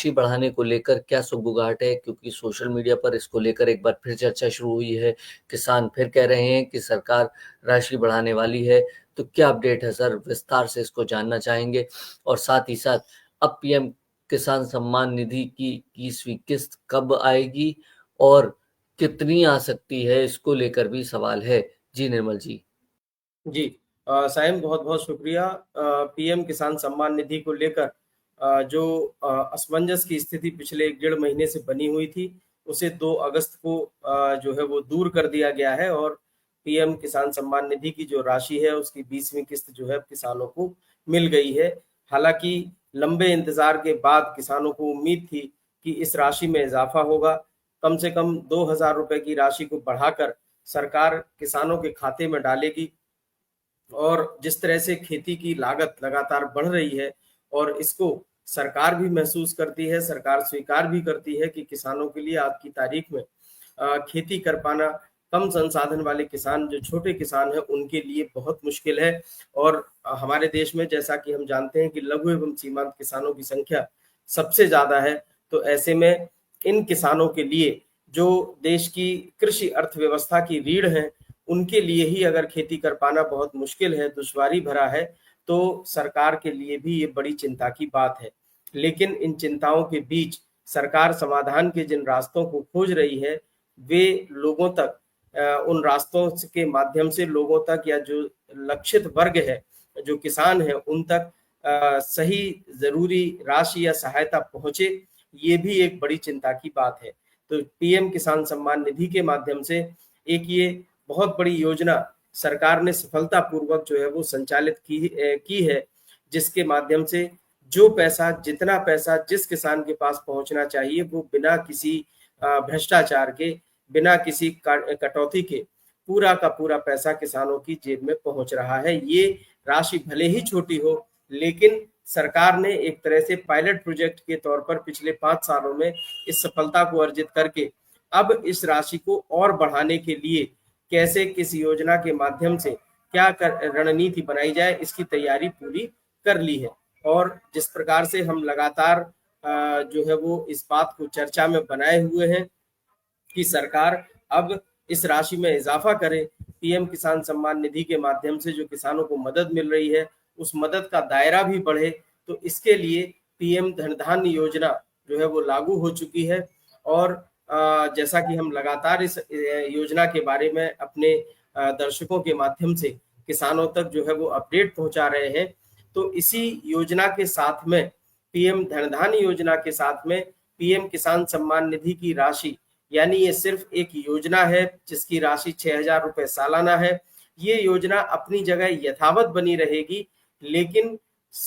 राशि बढ़ाने को लेकर क्या सुगबुगाहट है? क्योंकि सोशल मीडिया पर इसको लेकर एक बार फिर चर्चा शुरू हुई है। किसान फिर कह रहे हैं कि सरकार राशि बढ़ाने वाली है। तो क्या अपडेट है सर? विस्तार से इसको जानना चाहेंगे। और साथ ही साथ अब पीएम किसान सम्मान निधि की 21वीं किस्त कब आएगी और कितनी आ सकती है, इसको लेकर भी सवाल है। जी निर्मल जी। जी साइम, बहुत बहुत शुक्रिया। पीएम किसान सम्मान निधि को लेकर जो असमंजस की स्थिति पिछले 1 डेढ़ महीने से बनी हुई थी, उसे 2 अगस्त को जो है वो दूर कर दिया गया है और पीएम किसान सम्मान निधि की जो राशि है उसकी 20वीं किस्त जो है किसानों को मिल गई है। हालांकि लंबे इंतजार के बाद किसानों को उम्मीद थी कि इस राशि में इजाफा होगा। कम से कम 2,000 रुपए की राशि को बढ़ाकर सरकार किसानों के खाते में डालेगी। और जिस तरह से खेती की लागत लगातार बढ़ रही है और इसको सरकार भी महसूस करती है, सरकार स्वीकार भी करती है कि किसानों के लिए आज की तारीख में खेती कर पाना, कम संसाधन वाले किसान जो छोटे किसान हैं उनके लिए बहुत मुश्किल है। और हमारे देश में जैसा कि हम जानते हैं कि लघु एवं सीमांत किसानों की संख्या सबसे ज्यादा है। तो ऐसे में इन किसानों के लिए जो देश की कृषि अर्थव्यवस्था की रीढ़ है, उनके लिए ही अगर खेती कर पाना बहुत मुश्किल है, दुश्वारी भरा है, तो सरकार के लिए भी ये बड़ी चिंता की बात है। लेकिन इन चिंताओं के बीच सरकार समाधान के जिन रास्तों को खोज रही है, वे लोगों तक उन रास्तों के माध्यम से लोगों तक या जो लक्षित वर्ग है, जो किसान है, उन तक सही जरूरी राशि या सहायता पहुंचे, ये भी एक बड़ी चिंता की बात है। तो पीएम किसान सम्मान निधि के माध्यम से एक ये बहुत बड़ी योजना सरकार ने सफलतापूर्वक जो है वो संचालित की है, जिसके माध्यम से जो पैसा, जितना पैसा जिस किसान के पास पहुंचना चाहिए, वो बिना किसी भ्रष्टाचार के, बिना किसी कटौती के पूरा का पूरा पैसा किसानों की जेब में पहुंच रहा है। ये राशि भले ही छोटी हो, लेकिन सरकार ने एक तरह से पायलट प्रोजेक्ट के तौर पर पिछले 5 सालों में इस सफलता को अर्जित करके अब इस राशि को और बढ़ाने के लिए कैसे, किस योजना के माध्यम से क्या रणनीति बनाई जाए, इसकी तैयारी पूरी कर ली है। और जिस प्रकार से हम लगातार जो है वो इस बात को चर्चा में बनाए हुए हैं कि सरकार अब इस राशि में इजाफा करे, पीएम किसान सम्मान निधि के माध्यम से जो किसानों को मदद मिल रही है उस मदद का दायरा भी बढ़े, तो इसके लिए पीएम धन धान्य योजना जो है वो लागू हो चुकी है। और जैसा कि हम लगातार इस योजना के बारे में अपने दर्शकों के माध्यम से किसानों तक जो है वो अपडेट पहुंचा रहे हैं, तो इसी योजना के साथ में, पीएम धन धान्य योजना के साथ में पीएम किसान सम्मान निधि की राशि, यानी ये सिर्फ एक योजना है जिसकी राशि 6,000 रुपए सालाना है। ये योजना अपनी जगह यथावत बनी रहेगी, लेकिन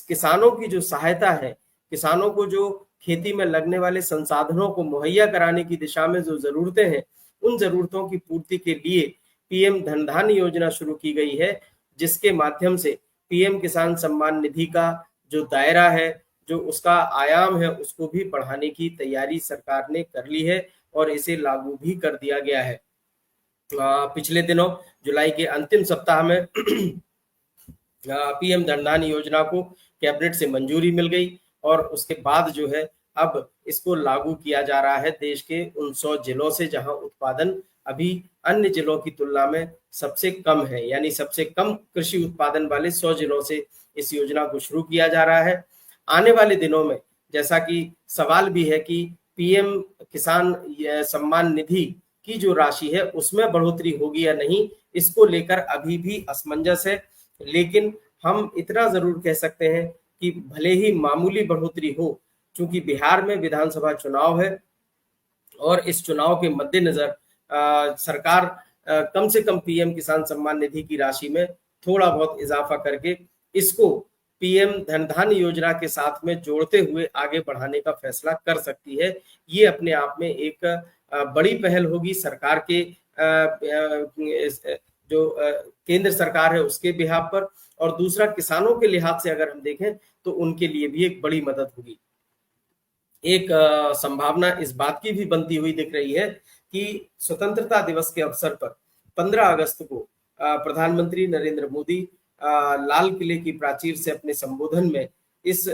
किसानों की जो सहायता है, किसानों को जो खेती में लगने वाले संसाधनों को मुहैया कराने की दिशा में जो जरूरतें हैं, उन जरूरतों की पूर्ति के लिए पीएम धन धान्य योजना शुरू की गई है, जिसके माध्यम से पीएम किसान सम्मान निधि का जो दायरा है, जो उसका आयाम है, उसको भी बढ़ाने की तैयारी सरकार ने कर ली है और इसे लागू भी कर दिया गया है। पिछले दिनों जुलाई के अंतिम सप्ताह में पीएम धन धान्य योजना को कैबिनेट से मंजूरी मिल गई और उसके बाद जो है अब इसको लागू किया जा रहा है देश के उन 100 जिलों से जहां उत्पादन अभी अन्य जिलों की तुलना में सबसे कम है, यानी सबसे कम कृषि उत्पादन वाले 100 जिलों से इस योजना को शुरू किया जा रहा है। आने वाले दिनों में जैसा कि सवाल भी है कि पीएम किसान सम्मान निधि की जो राशि है उसमें बढ़ोतरी होगी या नहीं, इसको लेकर अभी भी असमंजस है। लेकिन हम इतना जरूर कह सकते हैं कि भले ही मामूली बढ़ोतरी हो, चूंकि बिहार में विधानसभा चुनाव है और इस चुनाव के मद्देनजर सरकार कम से कम पीएम किसान सम्मान निधि की राशि में थोड़ा बहुत इजाफा करके इसको पीएम धन धान्य योजना के साथ में जोड़ते हुए आगे बढ़ाने का फैसला कर सकती है। ये अपने आप में एक बड़ी पहल होगी सरकार के जो केंद्र सरकार है उसके बिहाफ पर, और दूसरा किसानों के लिहाज से अगर हम देखें तो उनके लिए भी एक बड़ी मदद होगी। एक संभावना इस बात की भी बनती हुई दिख रही है कि स्वतंत्रता दिवस के अवसर पर 15 अगस्त को प्रधानमंत्री नरेंद्र मोदी लाल किले की प्राचीर से अपने संबोधन में इस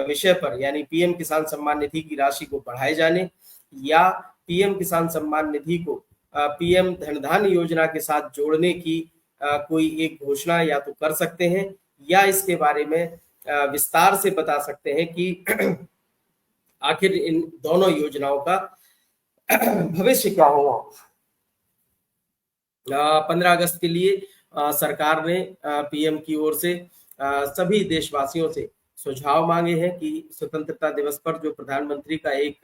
विषय पर यानी पीएम किसान सम्मान निधि की राशि को बढ़ाए जाने या पीएम किसान सम्मान निधि को पीएम धन योजना के साथ जोड़ने की कोई एक घोषणा या तो कर सकते हैं या इसके बारे में विस्तार से बता सकते हैं कि आखिर इन दोनों योजनाओं का भविष्य क्या होगा। 15 अगस्त के लिए सरकार ने पीएम की ओर से सभी देशवासियों से सुझाव मांगे हैं कि स्वतंत्रता दिवस पर जो प्रधानमंत्री का एक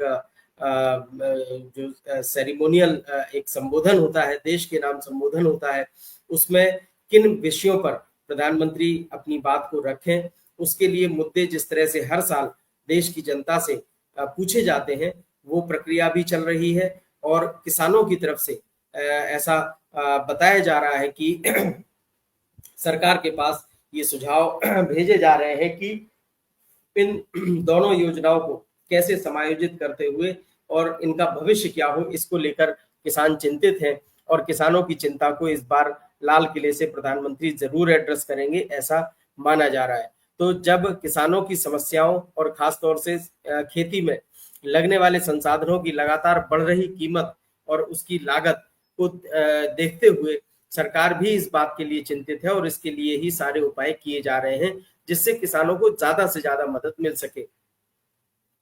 जो सेरेमोनियल एक संबोधन होता है, देश के नाम संबोधन होता है, उसमें किन विषयों पर प्रधानमंत्री अपनी बात को रखें, उसके लिए मुद्दे जिस तरह से हर साल देश की जनता से पूछे जाते हैं, वो प्रक्रिया भी चल रही है और किसानों की तरफ से ऐसा बताया जा रहा है कि सरकार के पास ये सुझाव भेजे जा रहे हैं कि इन दोनों योजनाओं को कैसे समायोजित करते हुए और इनका भविष्य क्या हो, इसको लेकर किसान चिंतित हैं और किसानों की चिंता को इस बार लाल किले से प्रधानमंत्री जरूर एड्रेस करेंगे, ऐसा माना जा रहा है। तो जब किसानों की समस्याओं और खासतौर से खेती में लगने वाले संसाधनों की लगातार बढ़ रही कीमत और उसकी लागत को देखते हुए सरकार भी इस बात के लिए चिंतित है और इसके लिए ही सारे उपाय किए जा रहे हैं जिससे किसानों को ज्यादा से ज्यादा मदद मिल सके।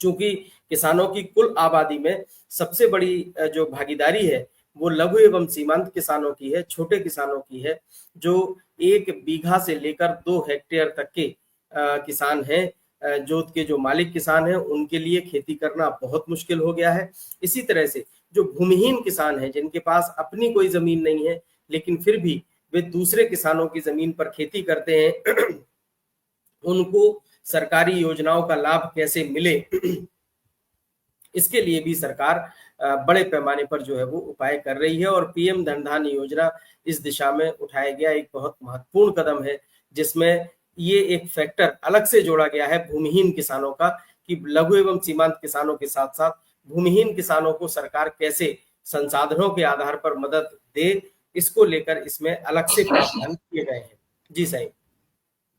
चूंकि किसानों की कुल आबादी में सबसे बड़ी जो भागीदारी है वो लघु एवं सीमांत किसानों की है, छोटे किसानों की है, जो 1 बीघा से लेकर 2 हेक्टेयर तक के किसान हैं। जोत के जो मालिक किसान हैं उनके लिए खेती करना बहुत मुश्किल हो गया है। इसी तरह से जो भूमिहीन किसान हैं, जिनके पास अपनी कोई जमीन नहीं है लेकिन फिर भी वे दूसरे किसानों की जमीन पर खेती करते हैं, उनको सरकारी योजनाओं का लाभ कैसे मिले, इसके लिए भी सरकार बड़े पैमाने पर जो है वो उपाय कर रही है। और पीएम धन योजना इस दिशा में उठाया गया एक बहुत महत्वपूर्ण कदम है, जिसमें ये एक फैक्टर अलग से जोड़ा गया है भूमिहीन किसानों का, कि लघु एवं सीमांत किसानों के साथ साथ भूमिहीन किसानों को सरकार कैसे संसाधनों के आधार पर मदद दे, इसको लेकर इसमें अलग से प्रावधान किए गए हैं। जी साहिब।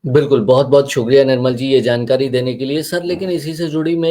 बिल्कुल, बहुत-बहुत शुक्रिया निर्मल जी ये जानकारी देने के लिए। सर, लेकिन इसी से जुड़ी मैं